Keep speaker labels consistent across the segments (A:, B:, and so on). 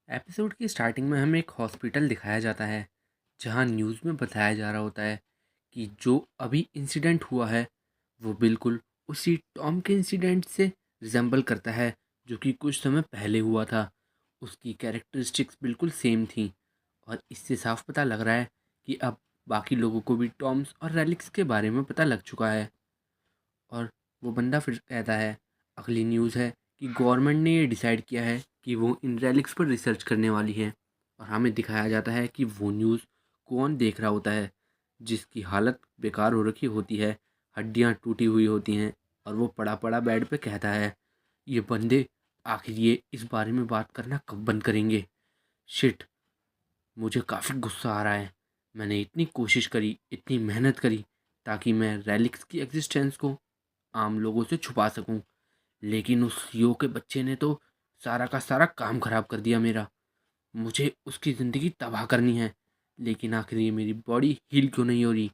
A: Episode की starting में हमें एक हॉस्पिटल दिखाया जाता है जहां न्यूज़ में बताया जा रहा होता है कि जो अभी इंसिडेंट हुआ है वो बिल्कुल उसी टॉम के इंसिडेंट से रिजेंबल करता है जो कि कुछ समय पहले हुआ था। उसकी कैरेक्टरिस्टिक्स बिल्कुल सेम थी और इससे साफ पता लग रहा है कि अब बाकी लोगों को भी टॉम्स और रेलिक्स के बारे में पता लग चुका है। और वो बंदा फिर कहता है अगली न्यूज़ है कि गवर्नमेंट ने ये डिसाइड किया है कि वो इन रेलिक्स पर रिसर्च करने वाली है। और हमें दिखाया जाता है कि वो न्यूज़ कौन देख रहा होता है जिसकी हालत बेकार हो रखी होती है, हड्डियाँ टूटी हुई होती हैं और वो पड़ा पड़ा बेड पे कहता है ये बंदे आखिर ये इस बारे में बात करना कब बंद करेंगे। शिट, मुझे काफ़ी गुस्सा आ रहा है। मैंने इतनी कोशिश करी, इतनी मेहनत करी ताकि मैं रेलिक्स की एग्जिस्टेंस को आम लोगों से छुपा सकूं, लेकिन उस सीईओ के बच्चे ने तो सारा का सारा काम खराब कर दिया मेरा। मुझे उसकी ज़िंदगी तबाह करनी है, लेकिन आखिर ये मेरी बॉडी हील क्यों नहीं हो रही।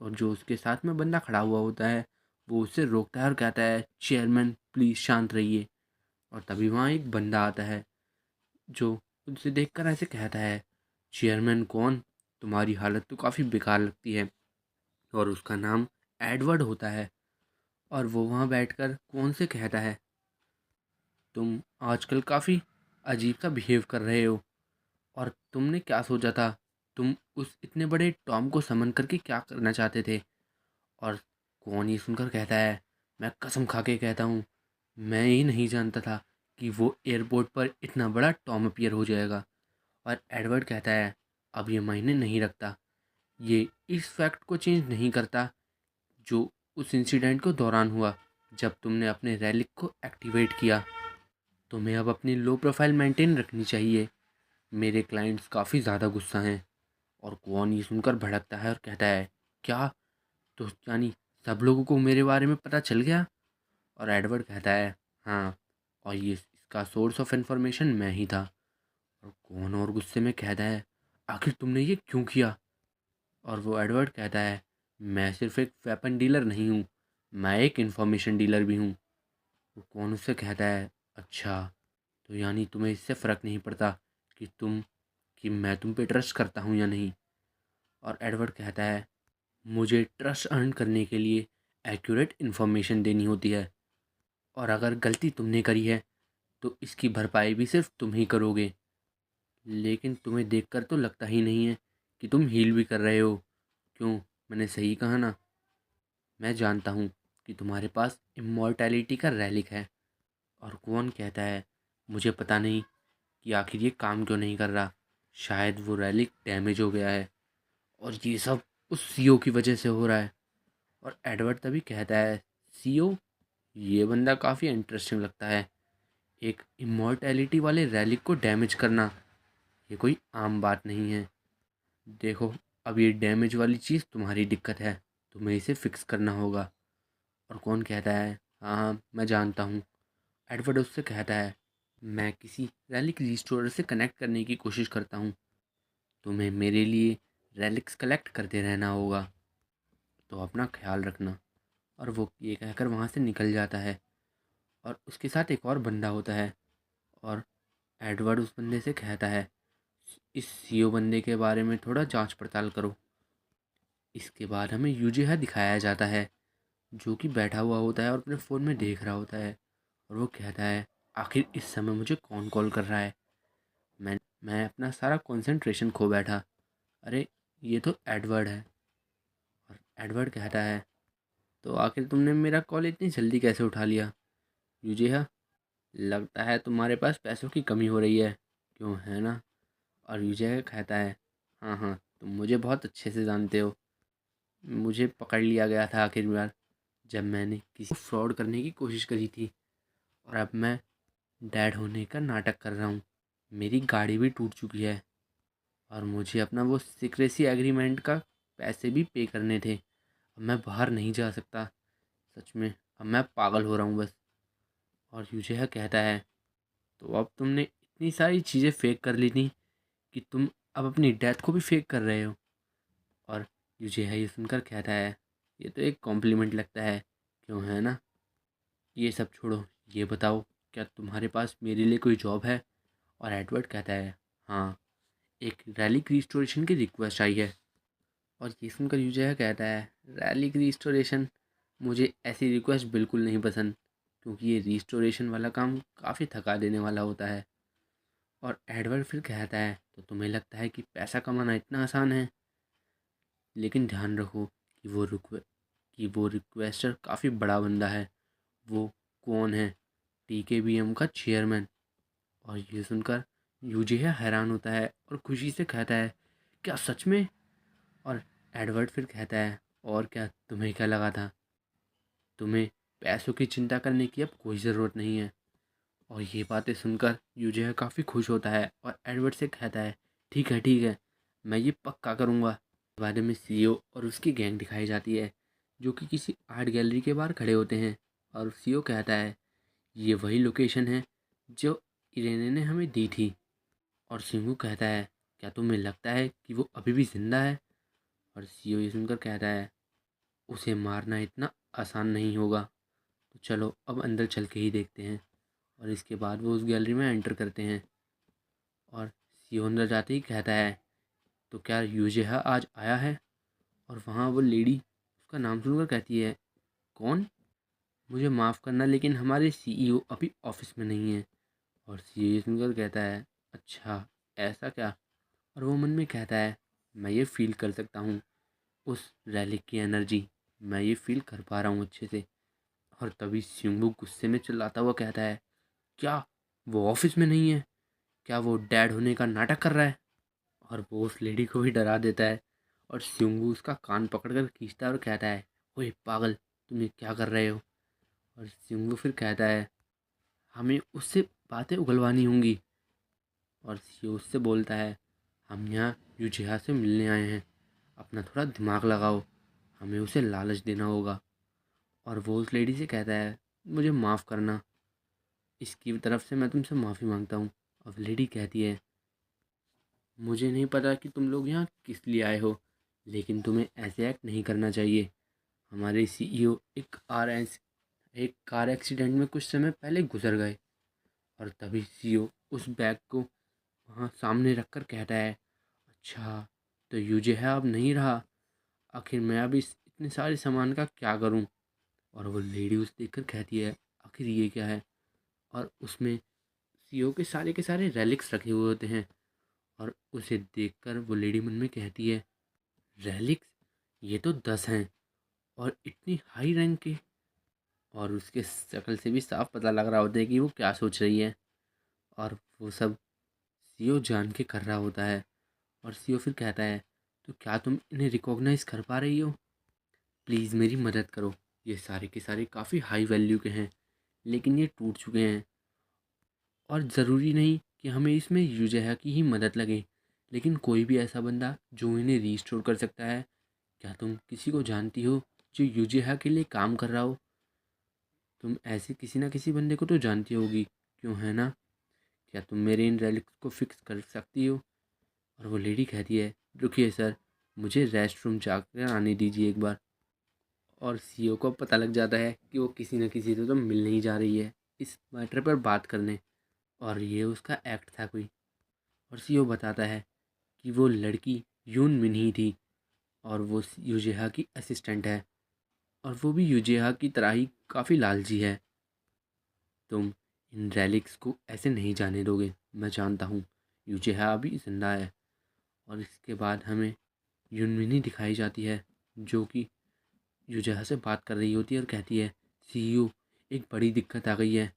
A: और जो उसके साथ में बंदा खड़ा हुआ होता है वो उससे रोकता है और कहता है चेयरमैन प्लीज़ शांत रहिए। और तभी वहाँ एक बंदा आता है जो उसे देखकर ऐसे कहता है चेयरमैन कौन, तुम्हारी हालत तो काफ़ी बेकार लगती है। और उसका नाम एडवर्ड होता है। और वो वहाँ बैठकर कौन से कहता है तुम आजकल काफ़ी अजीब सा बिहेव कर रहे हो। और तुमने क्या सोचा था, तुम उस इतने बड़े टॉम को समन करके क्या करना चाहते थे। और कौन ये सुनकर कहता है मैं कसम खा के कहता हूँ मैं ही नहीं जानता था कि वो एयरपोर्ट पर इतना बड़ा टॉम अपीयर हो जाएगा। और एडवर्ड कहता है अब ये मायने नहीं रखता, ये इस फैक्ट को चेंज नहीं करता जो उस इंसिडेंट को दौरान हुआ जब तुमने अपने रैलिक को एक्टिवेट किया। तुम्हें अब अपनी लो प्रोफाइल मेंटेन रखनी चाहिए। मेरे क्लाइंट्स काफ़ी ज़्यादा गुस्सा हैं। और कौन ये सुनकर भड़कता है और कहता है क्या, तो यानी सब लोगों को मेरे बारे में पता चल गया। और एडवर्ड कहता है हाँ, और ये इसका सोर्स ऑफ इंफॉर्मेशन मैं ही था। और कौन और गुस्से में कहता है आखिर तुमने ये क्यों किया। और वो एडवर्ड कहता है मैं सिर्फ एक वेपन डीलर नहीं हूँ, मैं एक इंफॉर्मेशन डीलर भी हूँ। वो कौन उससे कहता है अच्छा, तो यानी तुम्हें इससे फ़र्क नहीं पड़ता कि मैं तुम पे ट्रस्ट करता हूँ या नहीं। और एडवर्ड कहता है मुझे ट्रस्ट अर्न करने के लिए एक्यूरेट इन्फॉर्मेशन देनी होती है, और अगर गलती तुमने करी है तो इसकी भरपाई भी सिर्फ तुम ही करोगे। लेकिन तुम्हें देखकर तो लगता ही नहीं है कि तुम हील भी कर रहे हो। क्यों, मैंने सही कहा ना। मैं जानता हूँ कि तुम्हारे पास इमॉर्टैलिटी का रैलिक है। और कौन कहता है मुझे पता नहीं कि आखिर ये काम क्यों नहीं कर रहा, शायद वो रैलिक डैमेज हो गया है और ये सब उस सीईओ की वजह से हो रहा है। और एडवर्ड तभी कहता है सीईओ, ये बंदा काफ़ी इंटरेस्टिंग लगता है। एक इमॉर्टैलिटी वाले रैलिक को डैमेज करना ये कोई आम बात नहीं है। देखो, अब ये डैमेज वाली चीज़ तुम्हारी दिक्कत है, तुम्हें इसे फिक्स करना होगा। और कौन कहता है हाँ हाँ मैं जानता हूँ। एडवर्ड उससे कहता है मैं किसी रैलिक रिस्टोरर से कनेक्ट करने की कोशिश करता हूँ, तुम्हें मेरे लिए रैलिक्स कलेक्ट करते रहना होगा, तो अपना ख्याल रखना। और वो ये कहकर वहाँ से निकल जाता है। और उसके साथ एक और बंदा होता है। और एडवर्ड उस बंदे से कहता है इस सीईओ बंदे के बारे में थोड़ा जांच पड़ताल करो। इसके बाद हमें यूजीहा दिखाया जाता है जो कि बैठा हुआ होता है और अपने फ़ोन में देख रहा होता है। और वो कहता है आखिर इस समय मुझे कौन कॉल कर रहा है। मैं अपना सारा कंसंट्रेशन खो बैठा। अरे, ये तो एडवर्ड है। और एडवर्ड कहता है तो आखिर तुमने मेरा कॉल इतनी जल्दी कैसे उठा लिया यूजीहा, लगता है तुम्हारे पास पैसों की कमी हो रही है, क्यों है ना। और यूजीहा कहता है हाँ हाँ, तुम मुझे बहुत अच्छे से जानते हो। मुझे पकड़ लिया गया था आखिरकार जब मैंने किसी को फ्रॉड करने की कोशिश करी थी। और अब मैं डैड होने का नाटक कर रहा हूँ। मेरी गाड़ी भी टूट चुकी है और मुझे अपना वो सीक्रेसी एग्रीमेंट का पैसे भी पे करने थे। अब मैं बाहर नहीं जा सकता, सच में अब मैं पागल हो रहा हूँ बस। और यूजिहा कहता है तो अब तुमने इतनी सारी चीज़ें फेक कर ली थी कि तुम अब अपनी डेथ को भी फेक कर रहे हो। और यूजिहा ये सुनकर कहता है ये तो एक कॉम्प्लीमेंट लगता है, क्यों है ना। ये सब छोड़ो, ये बताओ क्या तुम्हारे पास मेरे लिए कोई जॉब है। और एडवर्ड कहता है, हाँ, एक रैलिक रिस्टोरेशन की रिक्वेस्ट आई है। और ये सुनकर यूजिहा कहता है, रैलिक रिस्टोरेशन, मुझे ऐसी रिक्वेस्ट बिल्कुल नहीं पसंद, क्योंकि ये रिस्टोरेशन वाला काम काफ़ी थका देने वाला होता है। और एडवर्ड फिर कहता है, तो तुम्हें लगता है कि पैसा कमाना इतना आसान है? लेकिन ध्यान रखो कि वो रिक्वेस्टर काफ़ी बड़ा बंदा है। वो कौन है? TKBM का चेयरमैन। और ये सुनकर यूजिहा हैरान होता है और खुशी से कहता है, क्या सच में? और एडवर्ड फिर कहता है, और क्या, तुम्हें क्या लगा था? तुम्हें पैसों की चिंता करने की अब कोई ज़रूरत नहीं है। और ये बातें सुनकर यूजिहा काफ़ी खुश होता है और एडवर्ड से कहता है, ठीक है, मैं ये पक्का करूँगा। बाद में सीईओ और उसकी गैंग दिखाई जाती है, जो कि किसी आर्ट गैलरी के बाहर खड़े होते हैं। और सीईओ कहता है, ये वही लोकेशन है जो इरेने ने हमें दी थी। और सिंघू कहता है, क्या तुम्हें लगता है कि वो अभी भी जिंदा है? और सीईओ ये सुनकर कहता है, उसे मारना इतना आसान नहीं होगा, तो चलो अब अंदर चल के ही देखते हैं। और इसके बाद वो उस गैलरी में एंटर करते हैं। और सीईओ अंदर जाते ही कहता है, तो क्या यूजिहा आज आया है? और वहाँ वो लेडी उसका नाम सुनकर कहती है, कौन? मुझे माफ़ करना, लेकिन हमारे सीईओ अभी ऑफिस में नहीं है। और सीईओ ये सुनकर कहता है, अच्छा, ऐसा क्या? और वो मन में कहता है, मैं ये फील कर सकता हूँ, उस रैली की एनर्जी मैं ये फील कर पा रहा हूँ अच्छे से। और तभी सिंबू गुस्से में चिल्लाता हुआ कहता है, क्या वो ऑफिस में नहीं है? क्या वो डैड होने का नाटक कर रहा है? और वो उस लेडी को भी डरा देता है। और सिंगू उसका कान पकड़कर खींचता है और कहता है, ओए पागल, तुम ये क्या कर रहे हो? और सिंगू फिर कहता है, हमें उससे बातें उगलवानी होंगी। और सीओ उससे बोलता है, हम यहाँ यूजिहा से मिलने आए हैं, अपना थोड़ा दिमाग लगाओ, हमें उसे लालच देना होगा। और वो उस लेडी से कहता है, मुझे माफ़ करना, इसकी तरफ से मैं तुमसे माफ़ी मांगता हूँ। अब लेडी कहती है, मुझे नहीं पता कि तुम लोग यहाँ किस लिए आए हो, लेकिन तुम्हें ऐसे एक्ट नहीं करना चाहिए। हमारे सीईओ एक कार एक्सीडेंट में कुछ समय पहले गुजर गए। और तभी सीईओ उस बैग को वहाँ सामने रखकर कहता है, अच्छा, तो यूजे है अब नहीं रहा। आखिर मैं अब इस इतने सारे सामान का क्या करूँ? और वो लेडी उस देखकर कहती है, आखिर ये क्या है? और उसमें सीईओ के सारे रेलिक्स रखे हुए होते हैं। और उसे देखकर वो लेडी मन में कहती है, रेलिक्स, ये तो 10 हैं, और इतनी हाई रैंक के। और उसके शक्ल से भी साफ पता लग रहा होता है कि वो क्या सोच रही है। और वो सब सीओ जान के कर रहा होता है। और सीओ फिर कहता है, तो क्या तुम इन्हें रिकॉग्नाइज कर पा रही हो? प्लीज़ मेरी मदद करो। ये सारे के सारे काफ़ी हाई वैल्यू के हैं, लेकिन ये टूट चुके हैं। और ज़रूरी नहीं कि हमें इसमें यूजहा की ही मदद लगे, लेकिन कोई भी ऐसा बंदा जो इन्हें रीस्टोर कर सकता है। क्या तुम किसी को जानती हो जो यूजहा के लिए काम कर रहा हो? तुम ऐसे किसी ना किसी बंदे को तो जानती होगी, क्यों, है ना? क्या तुम मेरे इन रेलिक्स को फिक्स कर सकती हो? और वो लेडी कहती है, रुकिए सर, मुझे रेस्ट रूम जाकर आने दीजिए एक बार। और सीईओ को पता लग जाता है कि वो किसी न किसी से तो मिलने ही जा रही है, इस मैटर पर बात करने। और ये उसका एक्ट था कोई। और सीईओ बताता है कि वो लड़की यून मिनही थी, और वो यूजेहा की असिस्टेंट है, और वो भी यूजेहा की तरह ही काफ़ी लालची है। तुम इन रेलिक्स को ऐसे नहीं जाने दोगे, मैं जानता हूँ। यूजेहा अभी जिंदा है। और इसके बाद हमें यूनमिनी दिखाई जाती है, जो कि यूजेहा से बात कर रही होती है और कहती है, सीईओ, एक बड़ी दिक्कत आ गई है,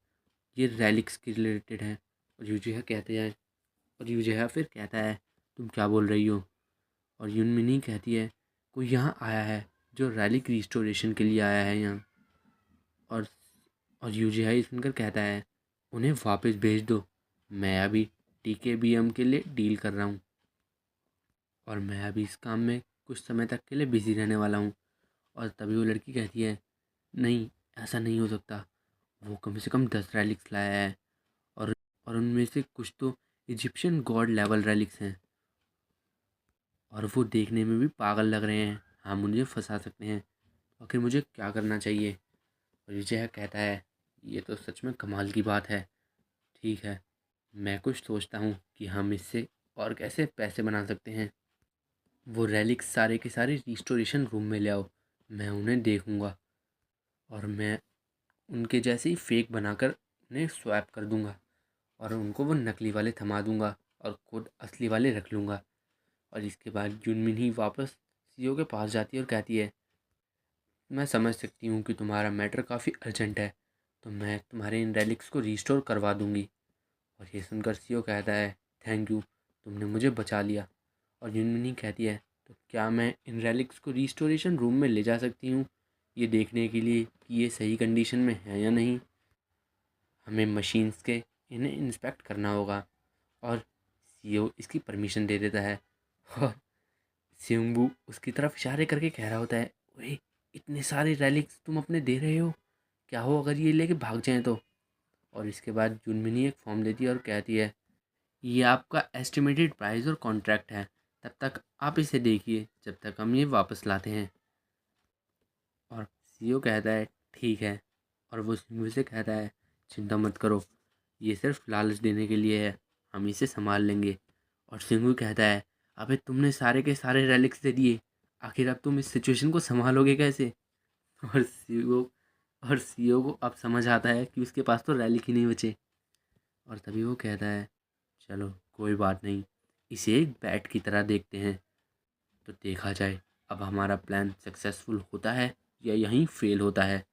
A: ये रेलिक्स के रिलेटेड है। और यूजेहा कहते हैं, और यूजेहा फिर कहता है, तुम क्या बोल रही हो? और यूनमिनी कहती है, कोई यहाँ आया है जो रैलिक रिस्टोरेशन के लिए आया है यहाँ। और यूजेहा ये सुनकर कहता है, उन्हें वापस भेज दो, मैं अभी TKBM के लिए डील कर रहा हूँ, और मैं अभी इस काम में कुछ समय तक के लिए बिजी रहने वाला हूँ। और तभी वो लड़की कहती है, नहीं, ऐसा नहीं हो सकता, वो कम से कम 10 रैलिक्स लाया है, और उनमें से कुछ तो इजिप्शियन गॉड लेवल रैलिक्स हैं, और वो देखने में भी पागल लग रहे हैं, हम मुझे फंसा सकते हैं। आखिर मुझे क्या करना चाहिए? और विजय कहता है, ये तो सच में कमाल की बात है, ठीक है, मैं कुछ सोचता हूँ कि हम इससे और कैसे पैसे बना सकते हैं। वो रेलिक्स सारे के सारे रिस्टोरेशन रूम में ले आओ, मैं उन्हें देखूँगा और मैं उनके जैसे ही फेक बनाकर उन्हें स्वैप कर दूँगा और उनको वो नकली वाले थमा दूँगा और खुद असली वाले रख लूँगा। और इसके बाद जुनमिन ही वापस सीईओ के पास जाती है और कहती है, मैं समझ सकती हूँ कि तुम्हारा मैटर काफ़ी अर्जेंट है, तो मैं तुम्हारे इन रेलिक्स को रिस्टोर करवा दूँगी। और ये सुनकर सीईओ कहता है, थैंक यू, तुमने मुझे बचा लिया। और जुनमिनी कहती है, तो क्या मैं इन रेलिक्स को रिस्टोरेशन रूम में ले जा सकती हूँ, ये देखने के लिए कि ये सही कंडीशन में है या नहीं। हमें मशीन्स के इन्हें इंस्पेक्ट करना होगा। और सीईओ इसकी परमिशन दे देता है। और सिंबू उसकी तरफ इशारे करके कह रहा होता है, ओए इतने सारे रेलिक्स तुम अपने दे रहे हो, क्या हो अगर ये लेके भाग जाएं तो। और इसके बाद जुनमिनी एक फॉर्म देती है और कहती है, ये आपका एस्टिमेटेड प्राइस और कॉन्ट्रैक्ट है, तब तक आप इसे देखिए जब तक हम ये वापस लाते हैं। और सीईओ कहता है, ठीक है। और वो सिंघू से कहता है, चिंता मत करो, ये सिर्फ लालच देने के लिए है, हम इसे संभाल लेंगे। और सिंघू कहता है, अबे तुमने सारे के सारे रेलिक्स दे दिए, आखिर अब तुम इस सिचुएशन को संभालोगे कैसे। और सीईओ को अब समझ आता है कि उसके पास तो रैलिक ही नहीं बचे। और तभी वो कहता है, चलो कोई बात नहीं, इसे एक बैट की तरह देखते हैं, तो देखा जाए अब हमारा प्लान सक्सेसफुल होता है या यहीं फेल होता है।